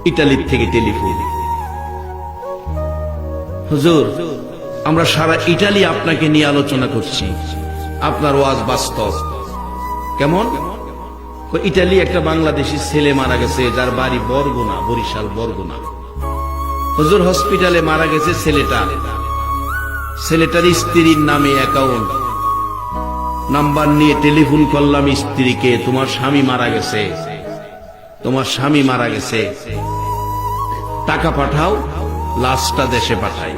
ইটালির থেকে টেলিফোন, হুজুর আমরা সারা ইটালি আপনাকে নিয়ে আলোচনা করছি, আপনার ওয়াজ বাস্তব। কেমন? ইটালি একটা বাংলাদেশি ছেলে মারা গেছে, যার বাড়ি বরগুনা, বরিশাল বরগুনা। হুজুর হসপিটালে মারা গেছে ছেলেটার স্ত্রীর নামে অ্যাকাউন্ট নাম্বার নিয়ে টেলিফোন করলাম স্ত্রীকে, তোমার স্বামী মারা গেছে, টাকা পাঠাও, লাশটা দেশে পাঠাই।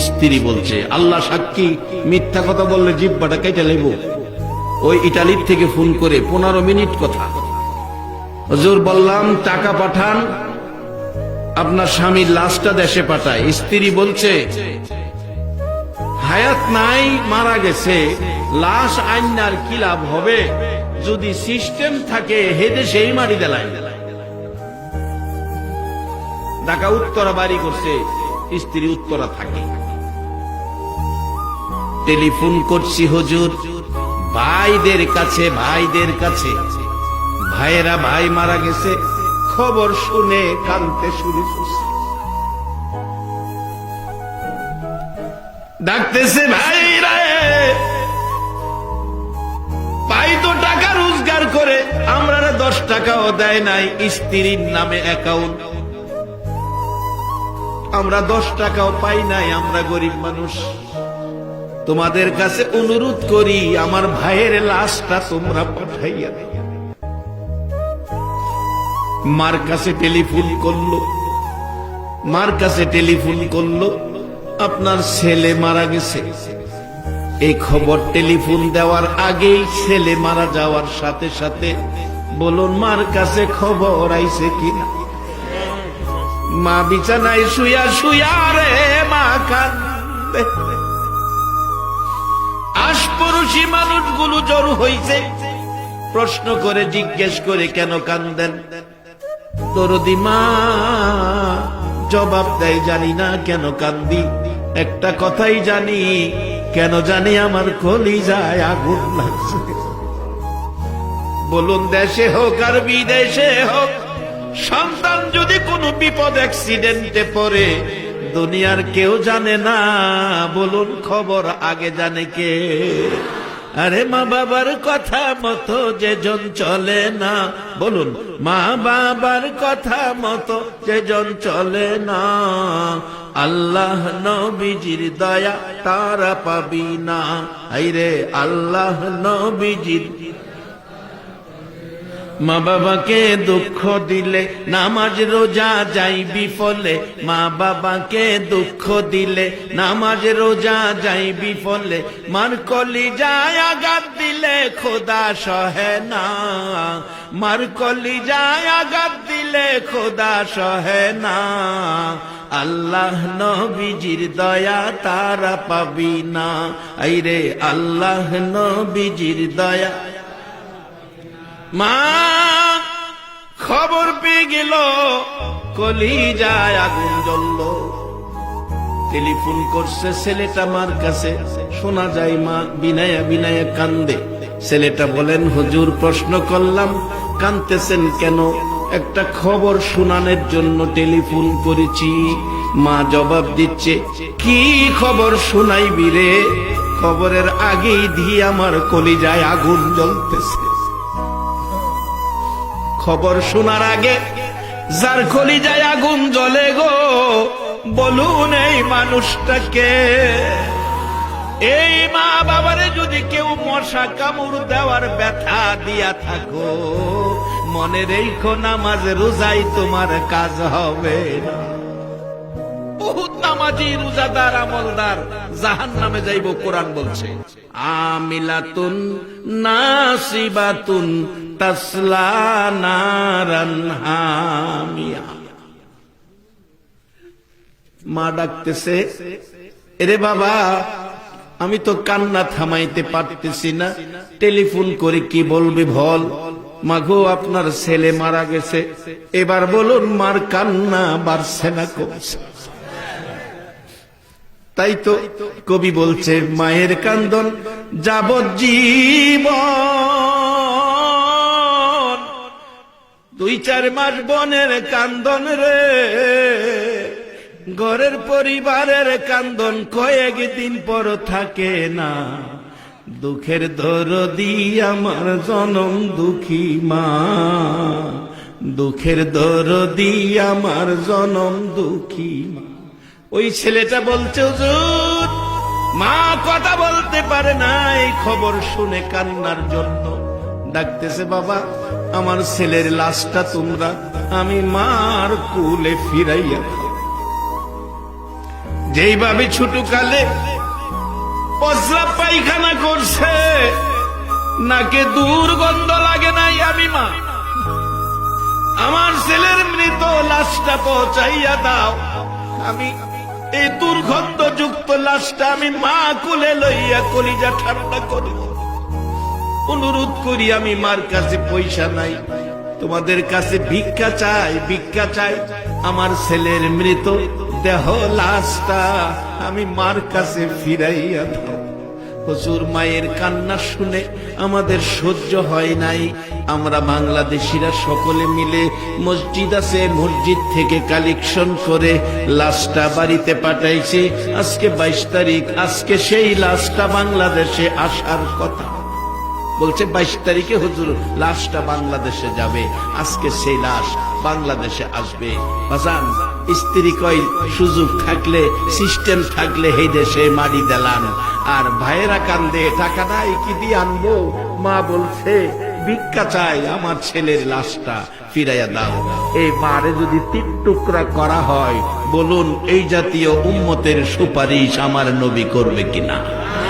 স্ত্রী বলছে, আল্লাহ সাক্ষী, মিথ্যা কথা বললে জিহ্বাটা কেটে নেব। ওই ইটালির থেকে ফোন করে 15 মিনিট কথা। হুজুর বললাম টাকা পাঠান, আপনার স্বামীর লাশটা দেশে পাঠায়। স্ত্রী বলছে হায়াত নাই, মারা গেছে, লাশ আইনার কি লাভ হবে, যদি সিস্টেম থাকে হেদে সেই মারি দেলাই। ঢাকা উত্তরা বাড়ি করছে, স্ত্রী উত্তরা থাকে। টেলিফোন করছি হুজুর ভাইদের কাছে, ভাইয়েরা ভাই মারা গেছে, খবর শুনে কাঁদতে শুরু করছে। ডাকতেছে, ভাই রে ভাই তো টাকা রোজগার করে, আমরা 10 টাকাও দেয় নাই, স্ত্রীর নামে অ্যাকাউন্ট, আমরা 10 টাকাও পাই নাই, আমরা গরিব মানুষ। তোমাদের কাছে অনুরোধ করি আমার ভাইয়ের লাশটা তোমরা পাঠাইয়া দাও। মার কাছে টেলিফোন করলো, আপনার ছেলে মারা গেছে। এই খবর টেলিফোন দেওয়ার আগেই ছেলে মারা যাওয়ার সাথে সাথে বলুন মার কাছে খবর আইছে কিনা। মা বিছানায় শুয়া রে মা কান্দে। আশপড়শি মানুষগুলো জড়ো হইছে, প্রশ্ন করে জিজ্ঞেস করে কেন কান্দেন। দরদি মা জবাব দেয়, জানি না কেন কান্দি, একটা কথাই জানি, কেন জানি আমার কলিজায় আগুন লাগছে। বলুন দেশে হোক আর বিদেশে হোক, সন্তান যদি কোনো বিপদ অ্যাক্সিডেন্টে পড়ে, দুনিয়ার কেউ জানে না, বলুন খবর আগে জানে কে? আরে মা বাবার কথা মতো যেজন চলে না, বলুন মা বাবার কথা মতো যেজন চলে না, আল্লাহ নবীজির দয়া তারা পাবি না। আইরে আল্লাহ নবীজির। মা বাবাকে দুঃখ দিলে নামাজ রোজা যাই বিফলে, মা বাবাকে দুঃখ দিলে নামাজ রোজা যাই বিফলে, মার কলিজায় আঘাত দিলে খোদা সহে না, মার কলিজায় আঘাত দিলে খোদা সহে না, আল্লাহ নবীজির দয়া তারা পাবি না। আইরে আল্লাহ নবীজির দয়া। মা খবর পেয়ে গেল, কলিজায় আগুন জ্বলল। টেলিফোন করছে ছেলেটা মার কাছে, শোনা যায় মা বিনায়া কান্দে। ছেলেটা বলেন, হুজুর প্রশ্ন করলাম কাঁদতেছেন কেন, একটা খবর শোনানোর জন্য টেলিফোন করেছি। মা জবাব দিচ্ছে, কি খবর শোনাইবি রে, খবরের আগেই দিয়ে আমার কলিজায় আগুন জ্বলতেছে। খবর শোনার আগে যার কলিজায় আগুন জ্বলে গো, বলুন এই মানুষটাকে। এই মা বাবারে যদি কেউ মশা কামড় দেওয়ার ব্যথা দিয়া থাকো, মনে রেখো নামাজ রোজাই তোমার কাজ হবে না। বহুত নামাজি রোজাদার আমলদার জাহান্নামে যাইব, কোরআন বলছে। আমিলাতুন নাসিবাতুন তাসলা নারান হামিয়া। মা ডাকতেছে, এরে বাবা আমি তো কান্না থামাইতে পারতেছি না, টেলিফোন করে কি বলবি বল। মাগো আপনার ছেলে মারা গেছে, এবার বলুন মার কান্না বাড়ছে না কমছে? তাই তো কবি বলছে, মায়ের কান্দন যাবজ্জীবন, 2-4 মাস বনের কান্দন রে, ঘরের পরিবারের কান্দন কয়েকদিন পর থাকে না। দুঃখের দরদি আমার জনম দুঃখী মা, দুঃখের দরদি আমার জনম দুঃখী মা। ওই ছেলেটা বলছে, হুজুর মা কথা বলতে পারে না, এই খবর শুনে কান্নার জন্য ডাকতেছে, বাবা আমার ছেলের লাশটা তোমরা আমি মার কুলে ফিরাইয়া দাও। যেইভাবে ছোটকালে প্রস্রাব পায়খানা করছে, নাকে দুর্গন্ধ লাগে নাই, আমি মা আমার ছেলের মৃত লাশটা পৌঁছাইয়া দাও। আমি এই দুর্গন্ধযুক্ত লাশটা আমি মা কুলে লইয়া কলিজা ঠান্ডা করব। অনুরোধ করি, আমি মার কাছে পয়সা নাই, তোমাদের কাছে ভিক্ষা চাই, ভিক্ষা চাই। আমার ছেলের মৃত দেহ লাশটা আমি মার কাছে ফিরাইয়া দাও। হুজুর মায়ের কান্না শুনে আমাদের সহ্য হয় নাই। আমরা বাংলাদেশিরা সকলে মিলে মসজিদ আছে, মসজিদ থেকে কালেকশন করে লাশটা বাড়িতে পাঠাইছি। আজকে 22 তারিখ, আজকে সেই লাশটা বাংলাদেশে আসার কথা। বলছে 22 তারিখে হুজুর লাশটা বাংলাদেশে যাবে, আজকে সেই লাশ বাংলাদেশে আসবে। বাজান স্ত্রী কই, সুযোগ থাকলে সিস্টেম থাকলে এই দেশে মারি দিলাম। আর ভাইয়েরা কান্দে, টাকা নাই কি দিয়ে আনবো। মা বলছে ভিক্ষা চাই, আমার ছেলের লাশটা ফিরাইয়া দাও। এই মারে যদি 3 টুকরা করা হয়, বলুন এই জাতীয় উম্মতের সুপারিশ আমার নবী করবে কিনা?